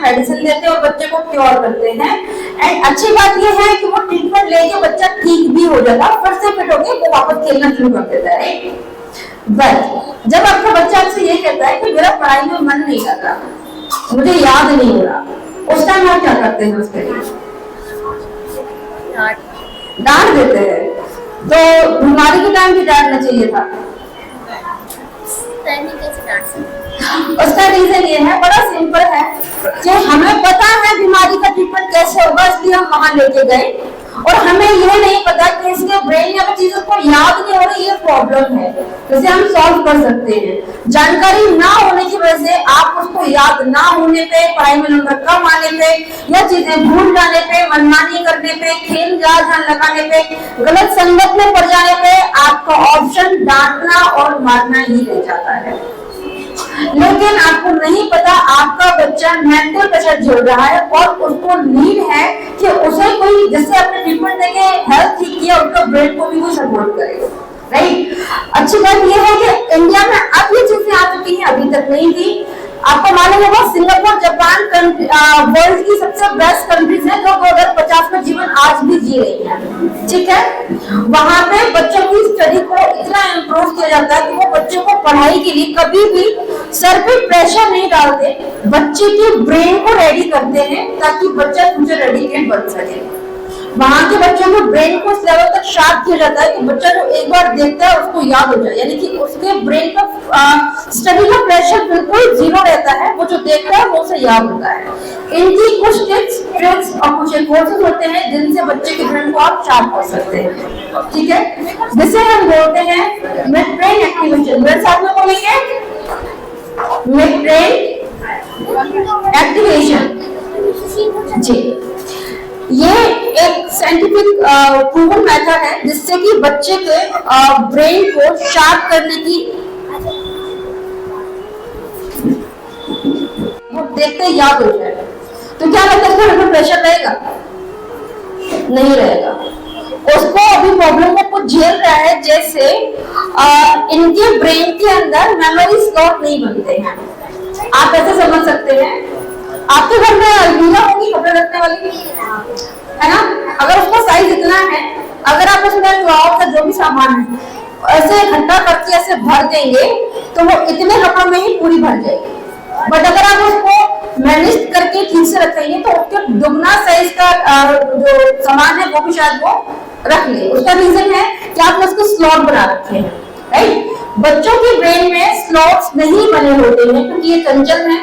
Medicine देते हैं और बच्चे को क्योर करते हैं। एंड अच्छी बात यह है कि वो ट्रीटमेंट लेके बच्चा ठीक भी हो जाता है, फिर से फिट होके वो वापस खेलना शुरू कर देता है। बट जब आपका बच्चा आपसे ये कहता है कि मेरा पढ़ाई में मन नहीं कर रहा, मुझे याद नहीं हो रहा, उस टाइम आप क्या करते हैं? उसके लिए डांट देते हैं। तो बीमारी के टाइम भी डांटना चाहिए था। उसका रीजन ये है, बड़ा सिंपल है कि हमें पता है बीमारी का ट्रीटमेंट कैसे होगा, इसलिए हम वहां लेके गए, और हमें यह नहीं पता कि इसके ब्रेन या चीजों को याद नहीं हो रही, ये प्रॉब्लम है, जिसे हम सॉल्व कर सकते हैं। जानकारी ना होने की वजह से आप उसको याद ना होने पे, पढ़ाई में नंबर कम आने पे, या चीजें भूल जाने पे, मनमानी करने पे, खेल ध्यान लगाने पे, गलत संगत में पड़ जाने पे आपका ऑप्शन डांटना और मारना ही रह जाता है। लेकिन आपको नहीं पता आपका बच्चा मेंटल प्रेशर झेल रहा है और उसको नीड है कि उसे कोई, जैसे आपने ट्रीटमेंट देके हेल्थ ठीक किया, उसका ब्रेन को भी कोई सपोर्ट करे, राइट। अच्छी बात यह है कि इंडिया में अब ये चीजें आ चुकी हैं, अभी तक नहीं थी। आपको मालूम होगा सिंगापुर, जापान वर्ल्ड की सबसे बेस्ट कंट्रीज है जो 2050 में जीवन आज भी जी रही है, ठीक है। वहां पे बच्चों की स्टडी को इतना इम्प्रूव किया जाता है कि वो बच्चों को पढ़ाई के लिए कभी भी सर पे प्रेशर नहीं डालते, बच्चे के ब्रेन को रेडी करते हैं ताकि बच्चा फ्यूचर रेडी बन सके। वहां के बच्चों को ब्रेन को इस लेवल तक शार्प किया जाता है कि बच्चा जो एक बार देखता है उसको याद हो जाए, यानी कि उसके ब्रेन का स्टडी का प्रेशर बिल्कुल जीरो रहता है, वो जो देखता है वो उसे याद होता है। इनकी कुछ टिप्स, ट्रिक्स और कुछ कोर्सेज होते हैं जिनसे बच्चे के ब्रेन को आप शार्प कर सकते हैं, ठीक है, जिसे हम बोलते हैं मिड ब्रेन एक्टिवेशन। मेरे साथ में बोलेंगे मिड ब्रेन एक्टिवेशन जी। ये एक साइंटिफिक प्रूवन मेथड है जिससे कि बच्चे के ब्रेन को शार्प करने की, वो देखते याद हो जाए। तो क्या लगता है उसको प्रेशर रहेगा? नहीं रहेगा। उसको अभी प्रॉब्लम में कुछ झेल रहा है, जैसे इनके ब्रेन के अंदर मेमोरी स्लॉट नहीं बनते हैं। आप ऐसे समझ सकते हैं, आपके घर में अलमीरा होगी कपड़े रखने वाली, है ना? अगर उसका साइज इतना है, अगर आप उसमें का जो भी सामान है ऐसे इकट्ठा करके ऐसे भर देंगे तो वो इतने कपड़ों में ही पूरी भर जाएगी। बट अगर आप उसको मैनेज करके ठीक से रखेंगे तो उसके दुगना साइज का जो सामान है वो भी शायद वो रख ले। उसका रीजन है कि आपने उसको स्लॉट बना रखे हैं, राइट। बच्चों के ब्रेन में स्लॉट्स नहीं बने होते हैं क्योंकि ये चंचल है,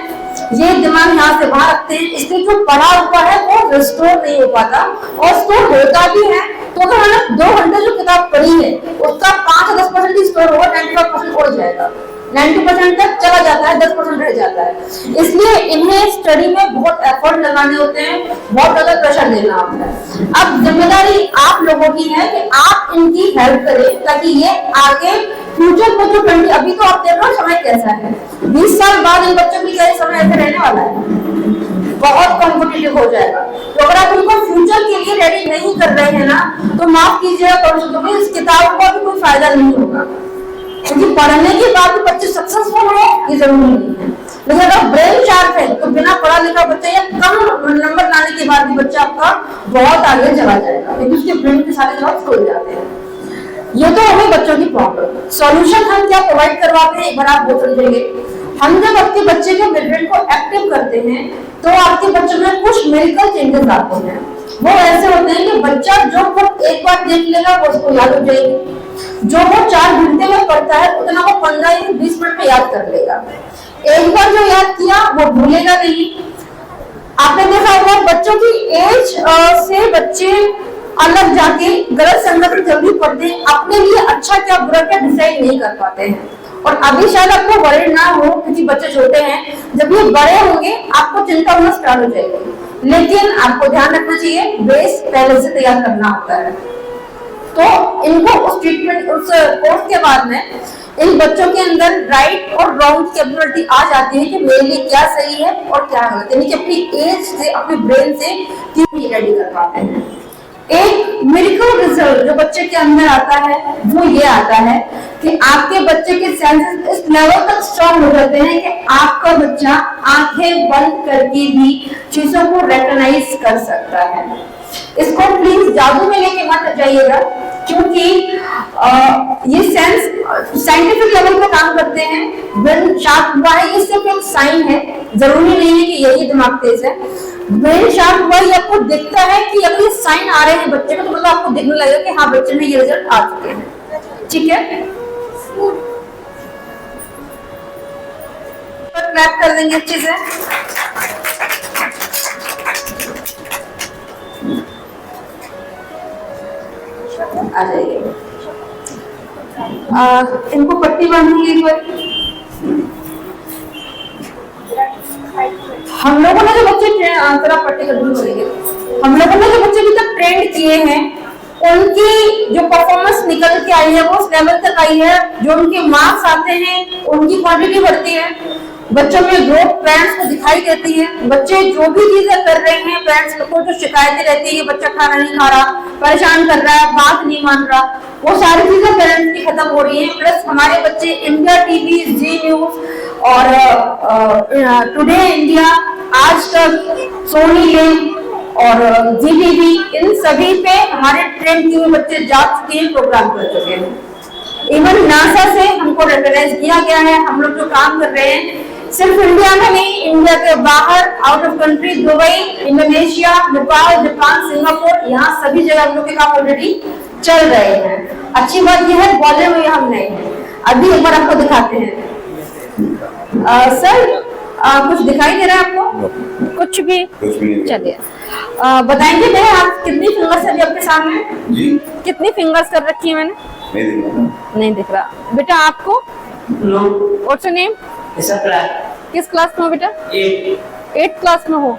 ये दिमाग यहाँ से वहां रखते हैं, इसलिए जो पढ़ा हुआ है वो रिस्टोर नहीं हो पाता, और स्टोर होता भी है तो अगर मैंने 2 घंटे जो किताब पढ़ी है उसका 5-10% ही स्टोर होगा, 95% उड़ जाएगा, 90% तक चला जाता है, 10% रह जाता है। इसलिए इन्हें स्टडी में बहुत एफर्ट लगाने होते हैं, बहुत ज्यादा प्रेशर देना होता है। अब जिम्मेदारी आप लोगों की है कि आप इनकी हेल्प करें ताकि ये आगे फ्यूचर में जो 20, अभी तो आप देख रहे हो समय कैसा है, 20 साल बाद इन बच्चों की क्या समय ऐसे रहने वाला है, बहुत कॉम्पिटिटिव हो जाएगा। तो अगर आप उनको फ्यूचर के लिए रेडी नहीं कर रहे हैं ना, तो माफ कीजिएगा तो इस किताब का भी कोई फायदा नहीं होगा, क्योंकि पढ़ने के बाद भी बच्चे सक्सेसफुल हो ये जरूरी नहीं है। लेकिन अगर ब्रेन शार्प है तो बिना पढ़ा लिखा बच्चा या कम नंबर लाने के बाद भी बच्चा आपका बहुत आगे चला जाएगा, क्योंकि उसके ब्रेन के सारे जवाब खोल जाते हैं। ये तो हमें बच्चों की प्रॉब्लम। सॉल्यूशन हम क्या प्रोवाइड करवाते हैं, एक बार आप वो समझेंगे। हम जब आपके बच्चे के ब्रेन को एक्टिव करते हैं तो आपके बच्चे में कुछ मेडिकल चेंजेस आते हैं। वो ऐसे होते हैं कि बच्चा जो खुद एक बार देख लेगा वो उसको याद हो जाएगी, जो वो 4 घंटे में पढ़ता है उतना वो 15 या 20 मिनट में याद कर लेगा। एक बार जो याद किया वो भूलेगा नहीं। आपने देखा होगा बच्चों की एज से बच्चे अलग जाके गलत संगत में जल्दी पढ़ते हैं, अपने लिए अच्छा क्या बुरा क्या डिसाइड नहीं कर पाते हैं। और अभी शायद आपको वरीड ना हो क्योंकि बच्चे छोटे हैं, जब ये बड़े होंगे आपको चिंता होना स्टार्ट हो जाएगी। लेकिन आपको ध्यान रखना चाहिए बेस पहले से तैयार करना होता है। तो इनको उस ट्रीटमेंट, उस कोर्स के बाद में इन बच्चों के अंदर राइट और रॉन्ग कैपेबिलिटी आ जाती है कि मेरे लिए क्या सही है और क्या गलत, यानी कि अपनी एज से अपने ब्रेन से रेडी कर पाते हैं। एक मिरेकल रिजल्ट जो बच्चे के अंदर आता है वो ये आता है कि आपके बच्चे के सेंसेस इस लेवल तक स्ट्रांग हो जाते हैं कि आपका बच्चा आंखें बंद करके भी चीजों को रिकॉग्नाइज कर सकता है। इसको प्लीज जादू में लेके मत जाइएगा, क्योंकि ये सेंस साइंटिफिक लेवल पे काम करते हैं। ब्रेन शार्प हुआ है ये सिर्फ एक साइन है, जरूरी नहीं है कि यही दिमाग तेज है। ब्रेन शार्प हुआ ये आपको दिखता है कि अगर ये साइन आ रहे हैं बच्चे में, तो मतलब आपको दिखने लगेगा कि हाँ बच्चे में ये रिजल्ट आ चुके हैं। ठीक है, क्लैप कर देंगे अच्छे से। आ जाइए, इनको पट्टी बांधेंगे एक बार। हम लोगों ने जो बच्चे जरा पट्टी कंटिन्यू करेंगे, हम लोगों ने जो बच्चे अभी तक ट्रेंड किए हैं उनकी जो परफॉर्मेंस निकल के आई है वो उस लेवल तक आई है, जो उनके मार्क्स आते हैं उनकी क्वांटिटी बढ़ती है, बच्चों में ग्रोथ पेरेंट्स को दिखाई देती है। बच्चे जो भी चीजें कर रहे हैं, पेरेंट्स को जो शिकायतें रहती है, बच्चा खाना नहीं खा रहा, परेशान कर रहा है, बात नहीं मान रहा, वो सारी चीजें पेरेंट्स की खत्म हो रही है। प्लस हमारे बच्चे इंडिया टीवी, जी न्यूज और टुडे इंडिया, आज तक, सोनी लिव और जी टीवी, इन सभी पे हमारे ट्रेंड किए बच्चे जा चुके हैं, प्रोग्राम कर चुके हैं। इवन नासा से हमको रिकॉग्नाइज किया गया है। हम लोग जो काम कर रहे हैं सिर्फ इंडिया में नहीं, इंडिया के बाहर, out of country, Dubai, Indonesia, Nepal, Japan, Singapore, यहाँ सभी जगह हम लोग के काम ऑलरेडी चल रहे हैं। अच्छी बात यह है बॉलीवुड में हम नहीं है। अभी एक बार आपको दिखाते हैं। सर कुछ दिखाई दे रहा है आपको? कुछ भी चलिए बताएंगे भैया, आप कितनी फिंगर्स अभी आपके सामने जी? कितनी फिंगर्स कर रखी है मैंने? नहीं दिख रहा बेटा आपको? What's your name? किस क्लास में हो बेटा? 8th क्लास में हो।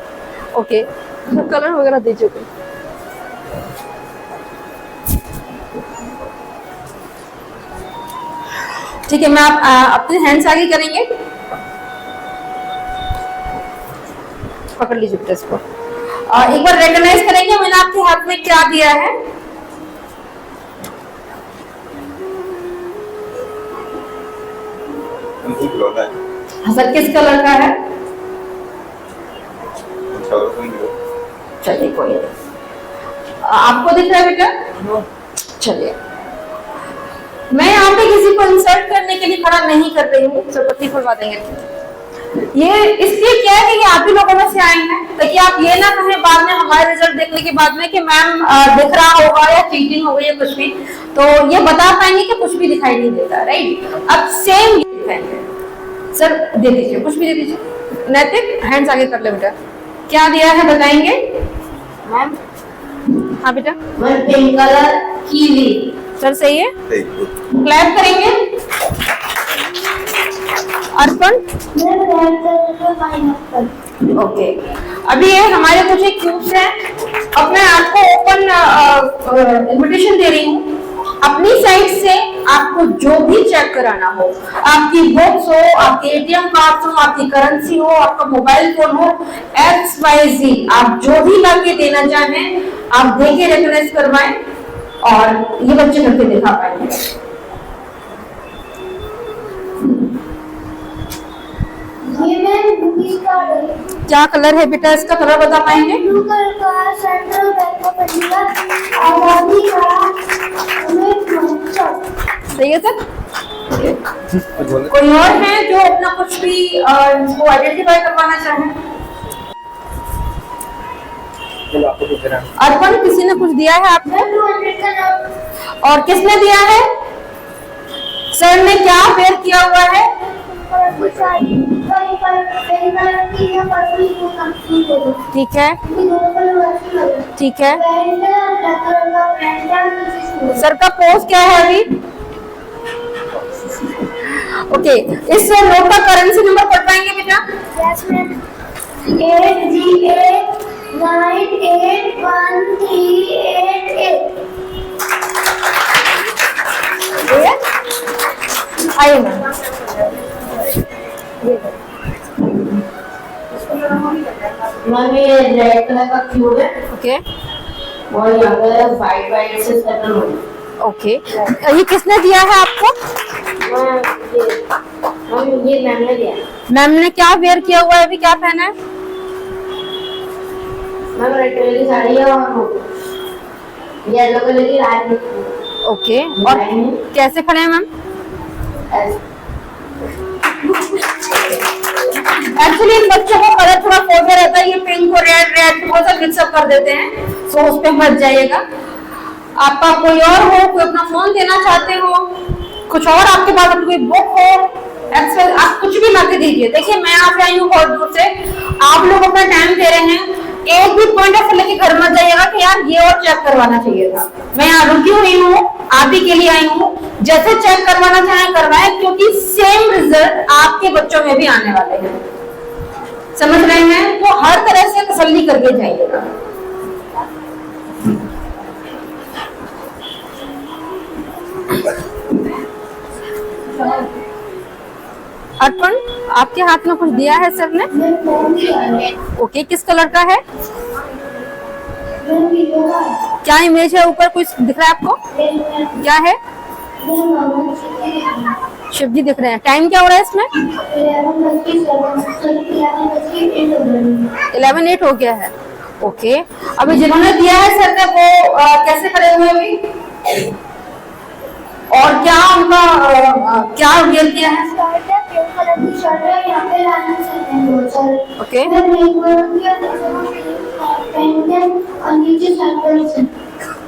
ओके, तो कलर वगैरह दीजिए। ठीक है, मैं आप अपने हैंड्स आगे करेंगे, पकड़ लीजिए बेटा इसको। एक बार रिकॉग्नाइज करेंगे मैंने आपके हाथ में क्या दिया है। सर किस कलर का है? चलिए कोई नहीं, आपको दिख रहा है बेटा? चलिए, मैं यहाँ पे किसी को इंसल्ट करने के लिए खड़ा नहीं कर रही हूँ, सब पट्टी खुलवा देंगे। ये इसलिए क्या है कि ये आप ही लोगों में से आए हैं, ताकि आप ये ना कहें बाद में हमारे रिजल्ट देखने के बाद में कि मैम दिख रहा होगा या चीटिंग हो गई या कुछ भी, तो ये बता पाएंगे कि कुछ भी दिखाई नहीं देता। राइट, अब सेम ये दिखाएंगे। सर दे दीजिए, कुछ भी दे दीजिए। नैतिक हैंड्स आगे कर ले बेटा, क्या दिया है बताएंगे मैम? हाँ बेटा, पिंक कलर कीवी। सर सही है, क्लैप करेंगे। अर्पण ओके, अभी ये हमारे कुछ एक क्यूब्स हैं। अब मैं आपको ओपन इन्विटेशन दे रही हूँ। अपनी साइड से आपको जो भी चेक कराना हो, आपकी बुक्स हो, आपके एटीएम कार्ड हो, आपकी करेंसी हो, आपका मोबाइल फोन हो, XYZ, आप जो भी लाके देना चाहें आप देके रिकॉग्नाइज करवाएं और ये बच्चे करके दिखा पाएंगे। क्या कलर है बेटा इसका? कलर बता पाएंगे? ब्लू कलर का, सेंट्रल बैंक ऑफ इंडिया, आजादी का। सही है सर? कोई और है जो अपना कुछ भी इनको आइडेंटिफाई करवाना चाहे? अर्पण किसी ने कुछ दिया है आपको? और किसने दिया है? सर ने क्या वेयर किया हुआ है? ठीक है, ठीक है। सर का पोज क्या है अभी? ओके, इस नोट का करेंसी नंबर पढ़ पाएंगे बेटा? 8GA981388। आइए मैम, ये रेड कलर का क्यूब है। ओके, और यहाँ पे वाइट वाइट से सेटल हो। ओके, ये किसने दिया है आपको? ये मैम ने दिया। मैम ने क्या वेयर किया हुआ है, अभी क्या पहना है? मैम रेड कलर की साड़ी है और येलो कलर की रात। ओके, और कैसे खड़े हैं मैम? एक्चुअली इन बच्चों को कलर थोड़ा फोड़ना रहता है, ये पिंक और रेड रेड थोड़ा सा मिक्सअप कर देते हैं, तो उस पे मत जाइएगा। आपका कोई और हो, कोई अपना फोन देना चाहते हो, कुछ और आपके पास कोई बुक हो, आप कुछ भी ला के दीजिए। देखिए मैं यहाँ पे आई हूँ बहुत दूर से, आप लोग अपना टाइम दे रहे हैं, एक भी पॉइंट ऑफ लेके घर मत जाइएगा कि यार ये और चेक करवाना चाहिए था। मैं यहाँ रुकी हुई हूँ, आप ही के लिए आई हूँ, जैसे चेक करवाना चाहे करवाए, क्योंकि सेम रिजल्ट आपके बच्चों में भी आने वाले हैं, समझ रहे हैं? तो हर तरह से तसल्ली करके जाइएगा। अर्पण, आपके हाथ में कुछ दिया है सर ने? ओके, किस कलर का है? क्या इमेज है ऊपर, कुछ दिख रहा है आपको? क्या है? शिव जी दिख रहे हैं। टाइम क्या हो रहा है इसमें? 11:08 हो गया है। ओके, अभी जिन्होंने दिया है सर ने वो कैसे खड़े हुए अभी, और क्या उनका क्या वेयर किया है? ओके,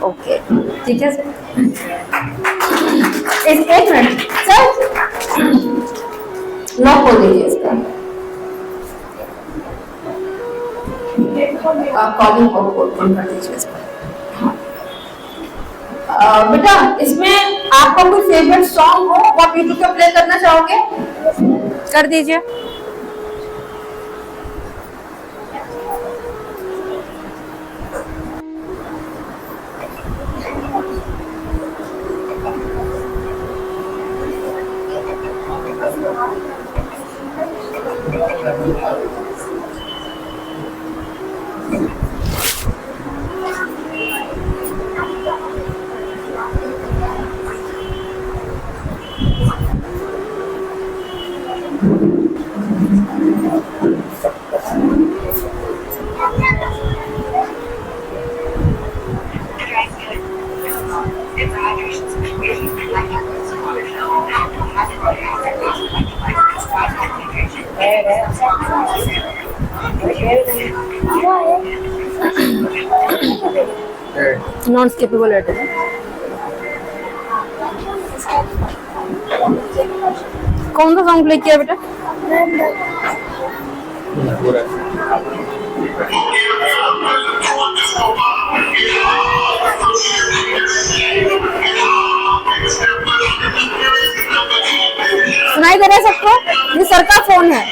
ओके, ठीक है सर। एक मिनट सर, लॉक हो दीजिए इसका, आप कॉलिंग को ओपन कर दीजिए इसका। बेटा इसमें आपका कोई फेवरेट सॉन्ग हो, आप यूट्यूब पे प्ले करना चाहोगे? कर दीजिए। नॉन स्किपेबल है। कौन सा सॉन्ग प्ले किया बेटा? सुनाई दे रहा है सबको? ये सर का फोन है।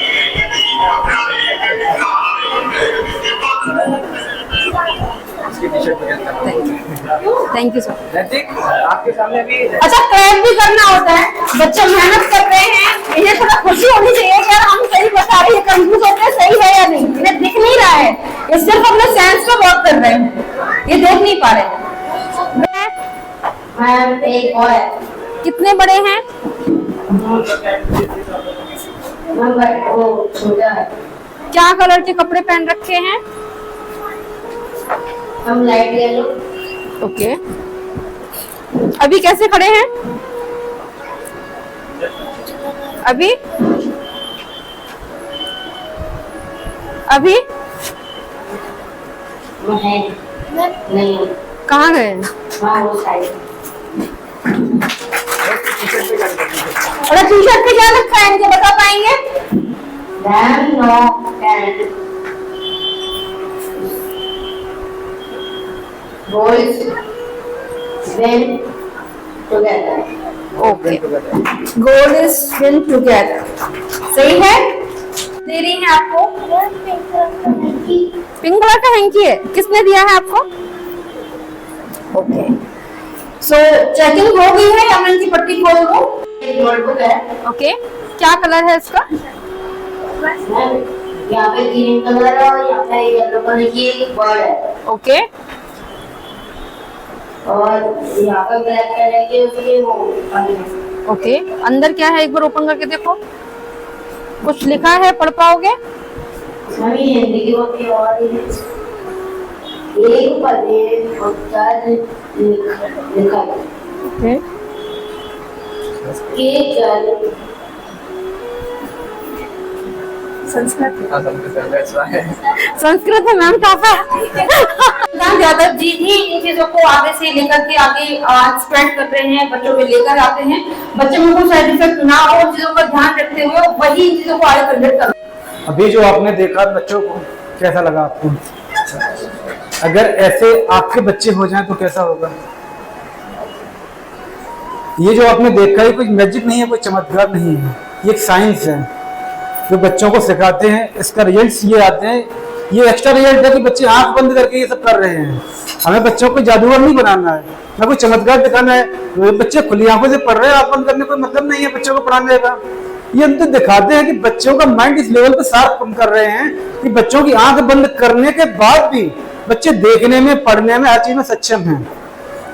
Thank you sir. आपके सामने भी अच्छा, प्रैंक भी करना होता है, बच्चे मेहनत कर रहे हैं, इन्हें थोड़ा खुशी होनी चाहिए कि यार हम सही बता रहे हैं, कंफ्यूज होते हैं सही है या नहीं, इन्हें दिख नहीं रहा है, ये सिर्फ अपने सेंस पे वर्क कर रहे हैं, ये देख नहीं पा रहे हैं। मैम एक और है। कितने बड़े हैं? वो छोटा है। क्या कलर के कपड़े पहन रखे हैं? हम लाइट येलो। ओके, अभी कैसे खड़े हैं? अभी अभी वो है नहीं, कहाँ गए? हाँ वो साइड। और टी शर्ट पे क्या लिखा है, इनके बता पाएंगे? Ma'am no and boys win together. Okay, goal is win together, सही है। दे रही है आपको पिंक कलर का हैंकी है, किसने दिया है आपको? ओके, सो चेकिंग हो गई है, या मैं इनकी पट्टी खोल दूं? एक नोटबुक है। ओके, क्या कलर है इसका? यहाँ पे ग्रीन कलर है और यहाँ पे येलो कलर की एक बर्ड है। ओके, और यहाँ पर ब्लैक कलर के उसके वो ओके, अंदर क्या है एक बार ओपन करके देखो, कुछ लिखा है, पढ़ पाओगे? मम्मी हिंदी की होती है और एक पदे और चार लिखा है ओके, के जल संस्कृत हाँ, समझ ऐसा है। संस्कृत है मैम, टॉप है। ज्यादा जी ही इन चीजों को आगे से लेकर के आगे स्प्रेड कर रहे हैं, बच्चों में लेकर आते हैं, बच्चे में कोई साइड इफेक्ट ना हो, चीजों का ध्यान रखते हुए वही इन चीजों को आगे कंडक्ट कर। अभी जो आपने देखा बच्चों को, कैसा लगा आपको? अगर ऐसे आपके बच्चे हो जाएं तो कैसा होगा? ये जो आपने देखा है कोई मैजिक नहीं है, कोई चमत्कार नहीं है, ये एक साइंस है जो बच्चों को सिखाते हैं। इसका रिजल्ट्स ये आते हैं, ये एक्स्ट्रा रिजल्ट है कि बच्चे आंख बंद करके ये सब कर रहे हैं। हमें बच्चों को जादूगर नहीं बनाना है, ना कोई चमत्कार दिखाना है। बच्चे खुली आंखों से पढ़ रहे हैं, आंख बंद करने कोई मतलब नहीं है बच्चों को पढ़ाने का। ये हम तो दिखाते हैं कि बच्चों का माइंड इस लेवल पे शार्प कर रहे हैं कि बच्चों की आंख बंद करने के बाद भी बच्चे देखने में, पढ़ने में, हर चीज में सक्षम हैं।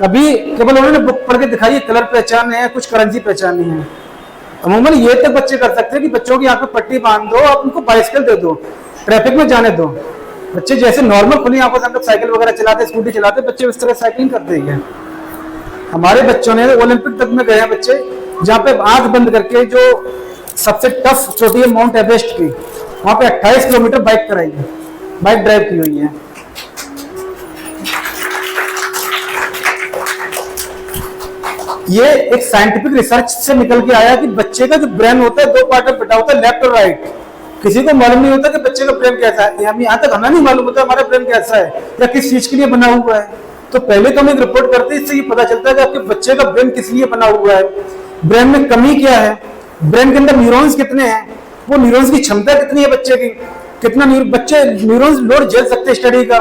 अभी केवल उन्होंने बुक पढ़ के दिखाई, कलर पहचान है, कुछ करेंसी पहचाननी है। अमूमन ये तक बच्चे कर सकते हैं कि बच्चों की आंख पे पट्टी बांध दो, आप उनको बाइसिकल दे दो, ट्रैफिक में जाने दो। बच्चे जैसे नॉर्मल खुली आंखों से हम लोग साइकिल वगैरह चलाते, स्कूटी चलाते, बच्चे उस तरह साइकिलिंग करते हैं। हमारे बच्चों ने ओलंपिक तक में गए हैं बच्चे, जहाँ पे आंख बंद करके जो सबसे टफ चोटी है माउंट एवरेस्ट की, वहां पे 28 किलोमीटर बाइक कराई है, बाइक ड्राइव की हुई है। ये एक साइंटिफिक रिसर्च से निकल के आया कि बच्चे का जो ब्रेन होता है 2 पार्ट में बटा होता है, लेफ्ट और राइट। किसी को मालूम नहीं होता कि बच्चे का ब्रेन कैसा है, यहाँ तक हमें नहीं मालूम होता हमारा ब्रेन कैसा है या किस चीज के लिए बना हुआ है। तो पहले तो हम एक रिपोर्ट करते हैं, इससे ये पता चलता है कि आपके बच्चे का ब्रेन किस लिए बना हुआ है, ब्रेन में कमी क्या है, ब्रेन के अंदर न्यूरॉन्स कितने हैं, वो न्यूरॉन्स की क्षमता कितनी है बच्चे की, कितना बच्चे न्यूरॉन्स लोड झेल सकते हैं स्टडी का,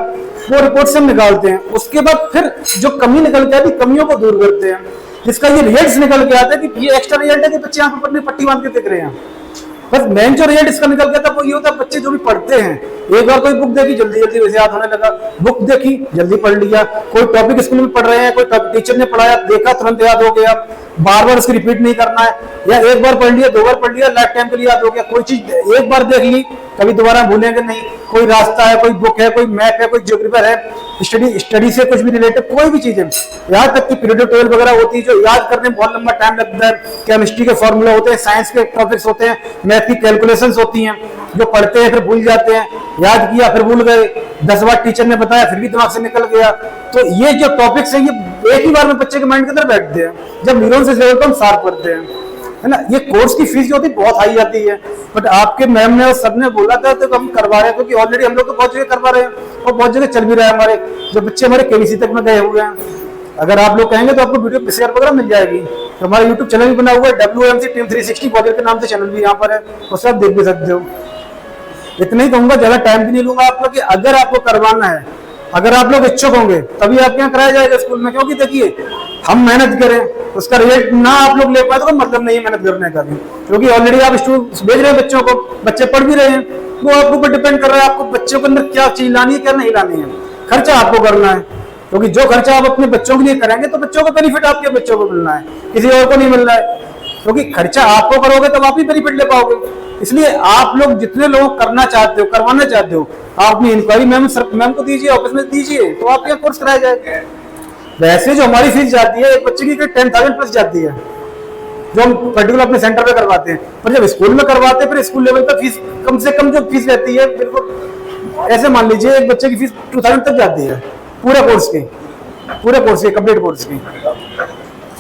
वो रिपोर्ट से हम निकालते हैं। उसके बाद फिर जो कमी निकल के आती है, कमियों को दूर करते हैं, जिसका ये रिजल्ट निकल के आता है कि ये एक्स्ट्रा रिजल्ट है कि बच्चे आंखों पर पट्टी बांध के देख रहे हैं। बस मेन जो रिजल्ट इसका निकल के आता है वो ये होता है, बच्चे जो भी पढ़ते हैं, एक बार कोई बुक देखी जल्दी जल्दी वैसे याद होने लगा, बुक देखी जल्दी पढ़ लिया, कोई टॉपिक स्कूल में पढ़ रहे हैं, कोई टीचर ने पढ़ाया देखा तुरंत याद हो गया, बार बार उसको रिपीट नहीं करना है, या एक बार पढ़ लिया 2 बार पढ़ लिया लाइफ टाइम के लिए याद हो गया। कोई चीज एक बार देख ली कभी दोबारा भूलेंगे नहीं, कोई रास्ता है, कोई बुक है, कोई मैप है, कोई ज्योग्राफर है, स्टडी से कुछ भी रिलेटेड कोई भी चीज है, यहाँ तक कि पीरियड टेबल वगैरह होती है जो याद करने में बहुत लंबा टाइम लगता है, केमिस्ट्री के फॉर्मूला होते हैं, साइंस के टॉपिक्स होते हैं, मैथ की कैलकुलेशंस होती हैं, जो पढ़ते हैं फिर भूल जाते हैं, याद किया फिर भूल गए, 10 बार टीचर ने बताया फिर भी दिमाग से निकल गया। तो ये जो टॉपिक्स है ये एक ही बार में बच्चे के माइंड के अंदर बैठते हैं जब न्यूरॉन्स इस लेवल पर हम शार्प करते हैं, है ना। ये कोर्स की फीस जो होती है बहुत हाई आती है, बट आपके मैम ने और सब ने बोला था तो हम करवा रहे हैं, क्योंकि ऑलरेडी हम लोग तो बहुत जगह करवा रहे हैं और बहुत जगह चल भी रहा है, हमारे जो बच्चे हमारे केबीसी तक में गए हुए हैं। अगर आप लोग कहेंगे तो आपको वीडियो शेयर वगैरह मिल जाएगी। तो हमारा यूट्यूब चैनल भी बना हुआ है, WMC टीम 360 ग्वालियर के नाम से चैनल भी यहाँ पर है, उससे आप देख भी सकते हो। इतना ही कहूंगा, ज्यादा टाइम भी नहीं लूंगा आपको, कि अगर आपको करवाना है, अगर आप लोग इच्छुक होंगे तभी आपके यहाँ कराया जाएगा स्कूल में। क्योंकि देखिए हम मेहनत करें, उसका रिजल्ट ना आप लोग ले पाए तो मतलब नहीं है मेहनत करने का भी, क्योंकि ऑलरेडी आप स्टूडेंट भेज रहे हैं बच्चों को, बच्चे पढ़ भी रहे हैं, वो आपके ऊपर डिपेंड कर रहा है आपको बच्चों के अंदर क्या चीज लानी है क्या नहीं लानी है। खर्चा आपको करना है, क्योंकि जो खर्चा आप अपने बच्चों के लिए करेंगे तो बच्चों को बेनिफिट आपके बच्चों को मिलना है, किसी और को नहीं मिलना है। क्योंकि खर्चा आपको करोगे तब आप ही बेनिफिट ले पाओगे। इसलिए आप लोग जितने लोग करना चाहते हो, करवाना चाहते हो, आप अपनी इंक्वायरी मैम को दीजिए, ऑफिस में दीजिए, तो आपके यहाँ कोर्स कराया जाएगा। वैसे जो हमारी फीस जाती है एक बच्चे की 10,000 प्लस जाती है, जो हम पर्टिकुलर अपने सेंटर पे करवाते हैं। पर जब स्कूल में करवाते हैं फिर स्कूल लेवल पर फीस कम से कम जो फीस रहती है, बिल्कुल ऐसे मान लीजिए एक बच्चे की फीस 2,000 तक जाती है पूरे कोर्स की कंप्लीट कोर्स की।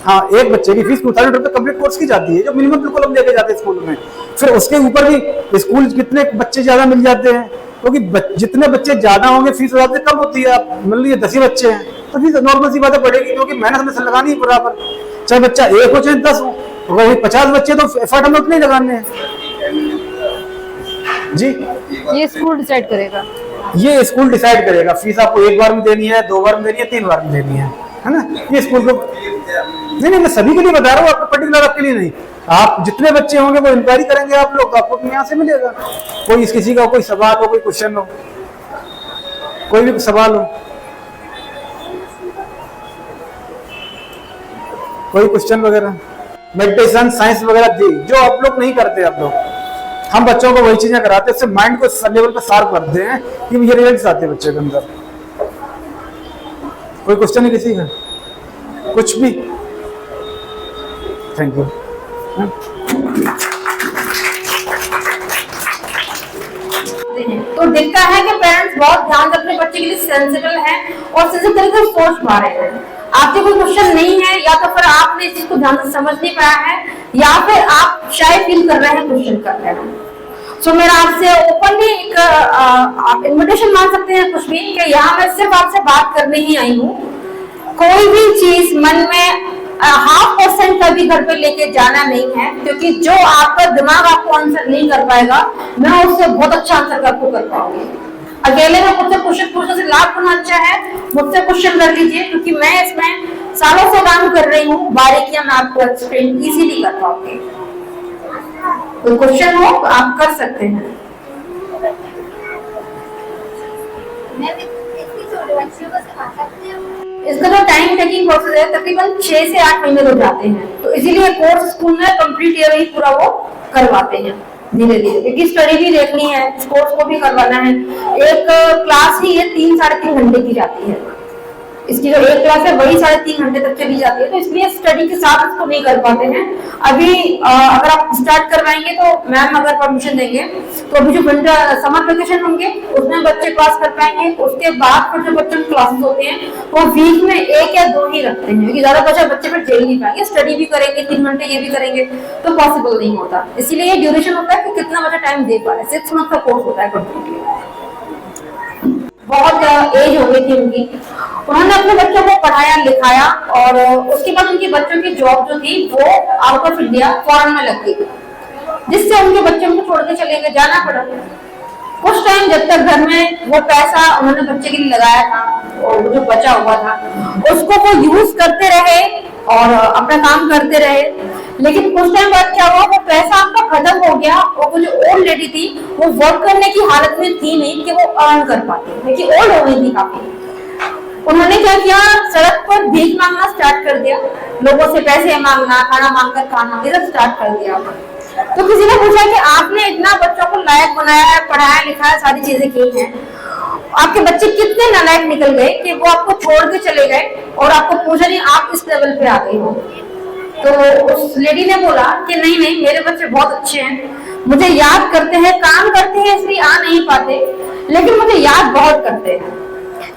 हाँ, एक बच्चे की फीस 2,000 रुपए कंप्लीट कोर्स की जाती है, जो मिनिमम बिल्कुल हम लेके जाते हैं स्कूल में। फिर उसके ऊपर भी स्कूल कितने बच्चे ज्यादा मिल जाते हैं, क्योंकि जितने बच्चे ज्यादा होंगे फीस ज्यादा कम होती है। आप मान लीजिए 10 ही बच्चे हैं तो फीस नॉर्मल सी बात बढ़ेगी, क्योंकि मेहनत हमें लगानी है बराबर, चाहे बच्चा 1 हो चाहे 10 हो। अगर 50 बच्चे तो एफर्ट हमें उतने ही लगाने हैं जी। ये स्कूल डिसाइड करेगा, ये स्कूल डिसाइड करेगा फीस आपको 1 बार में देनी है, 2 बार में देनी है, 3 बार में देनी है ना। ये स्कूल को नहीं, मैं सभी के लिए बता रहा हूँ, आपको पर्टिकुलर आपके लिए नहीं। आप जितने बच्चे होंगे वो इंक्वायरी करेंगे आप लोग, आपको यहाँ से मिलेगा। कोई किसी का कोई सवाल हो, कोई क्वेश्चन हो, कोई भी सवाल हो। कोई क्वेश्चन वगैरह, मेडिटेशन, साइंस वगैरह दी जो आप लोग नहीं करते। आप लोग, हम बच्चों को वही चीजें कराते हैं, उससे माइंड को लेवल पे शार्प करते हैं कि ये रिजल्ट आते हैं बच्चे के अंदर। कोई क्वेश्चन है किसी का? कुछ भी? Thank you. तो दिखता है कि पेरेंट्स बहुत ध्यान से अपने बच्चे के लिए सेंसिबल हैं और सेंसिटिव तरीके से सोच पा रहे हैं। आपके कोई क्वेश्चन नहीं है, या तो फिर आपने इस चीज को ध्यान से समझ नहीं पाया है, या फिर आप शायद फील कर रहे हैं, क्वेश्चन कर रहे हैं। सो मेरा आपसे ओपनली एक आप इन्विटेशन मान सकते हैं कुछ भी, कि यहाँ मैं सिर्फ आपसे बात करने ही आई हूँ। कोई भी चीज मन में 0.5% का भी घर पे लेके जाना नहीं है, क्योंकि जो आपका दिमाग आपको आंसर नहीं कर पाएगा, मैं उससे बहुत अच्छा आंसर आपको कर पाऊंगी। अकेले में मुझसे क्वेश्चन पूछने से लाभ होना अच्छा है, मुझसे क्वेश्चन कर लीजिए, क्योंकि मैं इसमें सालों से काम कर रही हूँ, बारीकियां मैं आपको एक्सप्लेन इजीली कर पाऊंगी। कोई क्वेश्चन हो तो आप कर सकते हैं। इसका जो टाइम टेकिंग प्रोसेस है तकरीबन 6 से 8 महीने हो जाते हैं, तो इसीलिए कोर्स स्कूल में कंप्लीट ईयर ही पूरा वो करवाते हैं धीरे धीरे, क्योंकि स्टडी भी देखनी है, कोर्स को भी करवाना है। एक क्लास ही ये 3-3.5 घंटे की जाती है, इसकी जो एक क्लास है वही 3.5 घंटे तक चली जाती है, तो इसलिए स्टडी के साथ इसको नहीं कर पाते हैं। अभी अगर आप स्टार्ट करवाएंगे तो मैम अगर परमिशन देंगे तो अभी जो विंटर समर वेकेशन होंगे उसमें बच्चे क्लास कर पाएंगे। उसके बाद फिर जो बच्चों के क्लासेस होते हैं वो वीक में 1 या 2 ही रखते हैं, क्योंकि ज्यादा बच्चे फिर झेल नहीं पाएंगे, स्टडी भी करेंगे 3 घंटे ये भी करेंगे तो पॉसिबल नहीं होता। इसीलिए ये ड्यूरेशन होता है कि कितना बच्चा टाइम दे पा रहा है। 6 मंथ का कोर्स होता है कंप्लीटली। बहुत एज हो गई थी उनकी, उन्होंने अपने बच्चों को पढ़ाया लिखाया और उसके बाद उनके बच्चों की जॉब जो थी वो आउट ऑफ इंडिया फॉरेन में लग गई, जिससे उनके बच्चे उनको छोड़ के चले गए, जाना पड़ा। कुछ टाइम जब तक घर में वो पैसा उन्होंने बच्चे के लिए लगाया था और जो बचा हुआ था उसको वो यूज करते रहे और अपना काम करते रहे, लेकिन कुछ टाइम बाद क्या हुआ, वो पैसा आपका खत्म हो गया और वो जो ओल्ड लेडी थी वो वर्क करने की हालत में थी नहीं कि वो अर्न कर पाती, क्योंकि ओल्ड हो गई थी काफी। उन्होंने क्या किया, सड़क पर भीख मांगना स्टार्ट कर दिया, लोगों से पैसे मांगना, खाना मांगकर खाना, ये सब स्टार्ट कर दिया। तो किसी ने पूछा कि आपने इतना बच्चों को लायक बनाया है, पढ़ाया लिखाया, सारी चीजें की हैं, आपके बच्चे कितने नालायक निकल गए कि वो आपको छोड़ के चले गए और आपको पूछा नहीं आप इस लेवल पे आ गए हो। तो उस लेडी ने बोला कि नहीं नहीं, मेरे बच्चे बहुत अच्छे हैं, मुझे याद करते हैं, काम करते हैं इसलिए आ नहीं पाते, लेकिन मुझे याद बहुत करते हैं,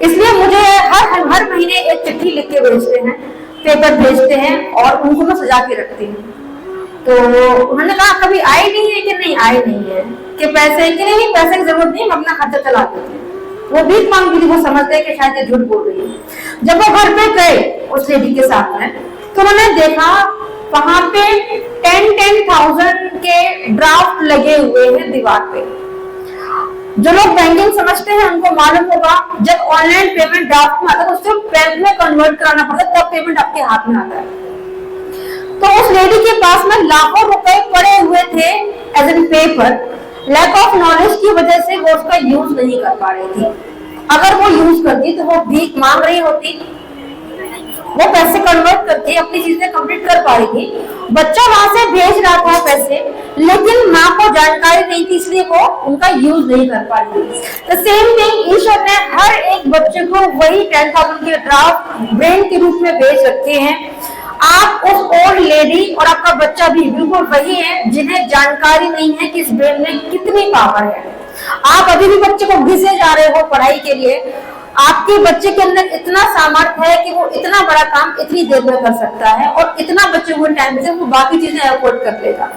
इसलिए मुझे हर महीने एक चिट्ठी लिख के भेजते हैं, पेपर भेजते हैं और उनको मैं सजा के रखती हूँ। तो उन्होंने कहा कभी आए नहीं है कि नहीं आए नहीं है, कि पैसे कि नहीं पैसे की जरूरत नहीं, हम अपना खर्चा चलाते थे। वो भीख मांगती थी, वो समझते हैं कि शायद ये झूठ बोल रही है। जब वो घर पे गए उस लेडी के साथ में तो उन्होंने देखा वहां पे 10,000 के ड्राफ्ट लगे हुए हैं दीवार पे। जो लोग बैंकिंग समझते हैं उनको मालूम होगा, जब ऑनलाइन पेमेंट ड्राफ्ट में आता है तो उसको बैंक में कन्वर्ट कराना पड़ता है, तब पेमेंट आपके हाथ में आता है। तो उस लेडी के पास में लाखों रुपए पड़े हुए थे as an paper, lack of knowledge की वजह से वो उसका यूज नहीं कर पा रही थी। अगर वो यूज करती तो वो भीख मांग रही होती, वो पैसे कन्वर्ट करके अपनी चीजें कंप्लीट कर पा रही थी, बच्चा वहां से भेज रहा था पैसे, लेकिन माँ को जानकारी नहीं थी इसलिए वो उनका यूज नहीं कर पा रही थी। द सेम थिंग ईश्वर ने हर एक बच्चे को वही 10,000 के ड्राफ्ट ब्रेन के रूप में भेज रखे हैं। आप उस ओल्ड लेडी और आपका बच्चा भी बिल्कुल वही है जिन्हें जानकारी नहीं है कि इस ब्रेन में कितनी पावर है। आप अभी भी बच्चे को घिसे जा रहे हो पढ़ाई के लिए, आपके बच्चे के अंदर इतना सामर्थ्य है कि वो इतना बड़ा काम इतनी देर में कर सकता है और इतना बचे हुए टाइम से वो बाकी चीजें अफोर्ड कर लेगा।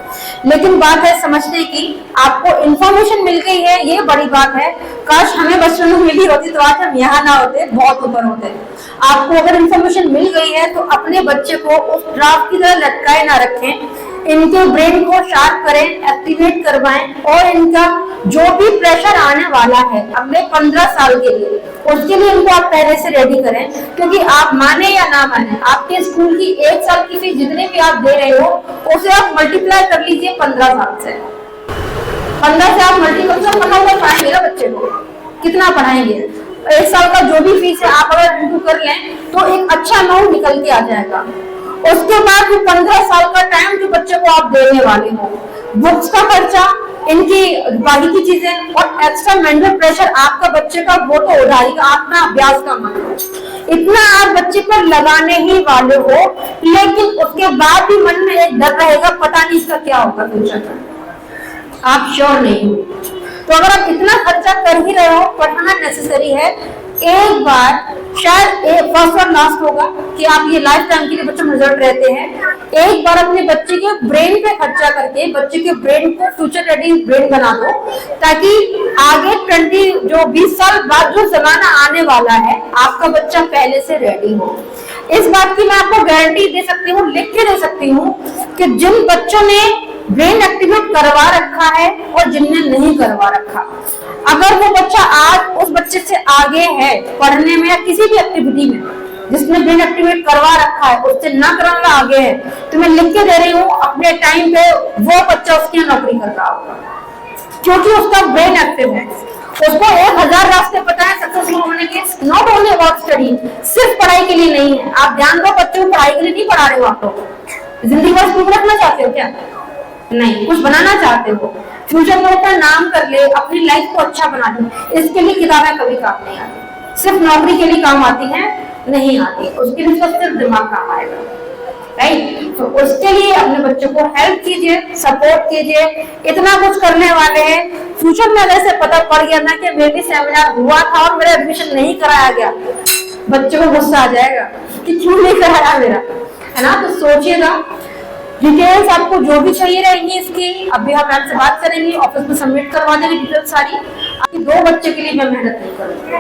लेकिन बात है समझने की, आपको इंफॉर्मेशन मिल गई है, ये बड़ी बात है। काश हमें बच्चों को मिली होती तो आज हम यहाँ ना होते, बहुत ऊपर होते। आपको अगर इंफॉर्मेशन मिल गई है तो अपने बच्चे को उस ड्राफ्ट की तरह लटकाए ना रखें, इनके ब्रेन को शार्प करें, एक्टिवेट करवाएं और इनका जो भी प्रेशर आने वाला है अगले 15 साल के लिए, उसके लिए इनको आप पहले से रेडी करें। क्योंकि आप माने या ना माने, आपके स्कूल की 1 साल की फीस जितने भी आप दे रहे हो उसे आप मल्टीप्लाई कर लीजिए 15 साल से। 15 से आप मल्टीप्लाई पढ़ाएंगे ना बच्चे को, कितना पढ़ाएंगे? 1 साल का जो भी फीस है आप अगर इंटू कर लें तो एक अच्छा अमाउंट निकल के आ जाएगा। उसके बाद भी 15 साल का टाइम जो बच्चे को आप देने वाले हो, बुक्स का खर्चा, इनकी बाकी की चीजें और एक्स्ट्रा मेंटल प्रेशर आपका बच्चे का वो तो उड़ाई का आपका अभ्यास का मतलब इतना आप बच्चे पर लगाने ही वाले हो, लेकिन उसके बाद भी मन में एक डर रहेगा, पता नहीं इसका क्या होगा फ्यूचर में, आप श्योर नहीं हो। तो अगर आप इतना खर्चा कर ही रहे हो, पढ़ाना नेसेसरी है। एक बार शायद फर्स्ट और लास्ट होगा कि आप ये लाइफ टाइम के लिए बच्चों में रिजल्ट रहते हैं, एक बार अपने बच्चे के ब्रेन पे खर्चा करके बच्चे के ब्रेन को फ्यूचर रेडी ब्रेन बना दो, ताकि आगे 20 साल बाद जो जमाना आने वाला है आपका बच्चा पहले से रेडी हो। इस बात की मैं आपको गारंटी दे सकती हूँ, लिख के दे सकती हूँ कि जिन बच्चों ने ब्रेन एक्टिवेट करवा रखा है और जिनने नहीं करवा रखा, अगर वो बच्चा आज उस बच्चे से आगे है पढ़ने में या किसी भी एक्टिविटी में, जिसने ब्रेन एक्टिवेट करवा रखा है उससे न करना आगे है, तो मैं लिख के दे रही हूँ अपने टाइम पे वो बच्चा उसकी नौकरी कर रहा होगा, क्योंकि उसका ब्रेन एक्टिव है। उसको 1000 रास्ते पता है सक्सेसफुल होने के, नॉट ओनली अबाउट स्टडी, सिर्फ पढ़ाई के लिए नहीं है। आप ध्यान दो, बच्चों को पढ़ाई के लिए नहीं पढ़ा रहे हो, आप लोग जिंदगी भर स्कूल रखना चाहते हो क्या? नहीं, कुछ बनाना चाहते हो, फ्यूचर में अपना नाम कर ले, अपनी लाइफ को अच्छा बना ले, इसके लिए किताबें कभी काम नहीं आती, सिर्फ नौकरी के लिए काम आती है, नहीं आती, उसके लिए सिर्फ दिमाग काम आएगा, राइट। तो उसके लिए अपने बच्चों को हेल्प कीजिए, सपोर्ट कीजिए, इतना कुछ करने वाले हैं। फ्यूचर में अगर से पता पड़ गया ना कि मेरी सेमिनार हुआ था और मेरा एडमिशन नहीं कराया गया, बच्चों को गुस्सा आ जाएगा कि क्यों नहीं कराया मेरा, है ना। तो सोचिएगा, डिटेल्स आपको जो भी चाहिए रहेंगी इसकी, अभी हम आपसे बात करेंगे, ऑफिस में सबमिट करवा देंगे डिटेल्स सारी। आपकी 2 बच्चे के लिए मैं मेहनत नहीं करूँगी।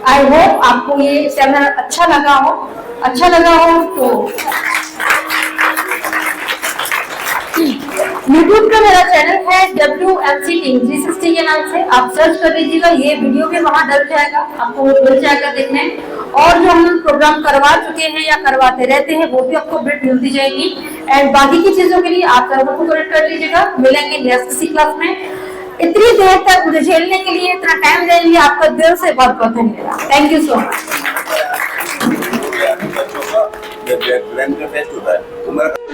आई होप आपको ये सेमिनार अच्छा लगा हो तो YouTube का मेरा चैनल है WMC Team 360 के नाम से, आप सर्च कर लीजिएगा, ये वीडियो भी वहां डल जाएगा, आपको मिल जाएगा देखने। और जो हम प्रोग्राम करवा चुके हैं या करवाते रहते हैं वो भी आपको अपडेट मिलती जाएगी। एंड बाकी की चीजों के लिए आप सर्वर को कनेक्ट कर लीजिएगा। मिलेंगे नेक्स्ट किसी क्लास में। इतनी देर तक मुझे झेलने के लिए, इतना टाइम देने के लिए आपका दिल से बहुत बहुत धन्यवाद। Thank you so much.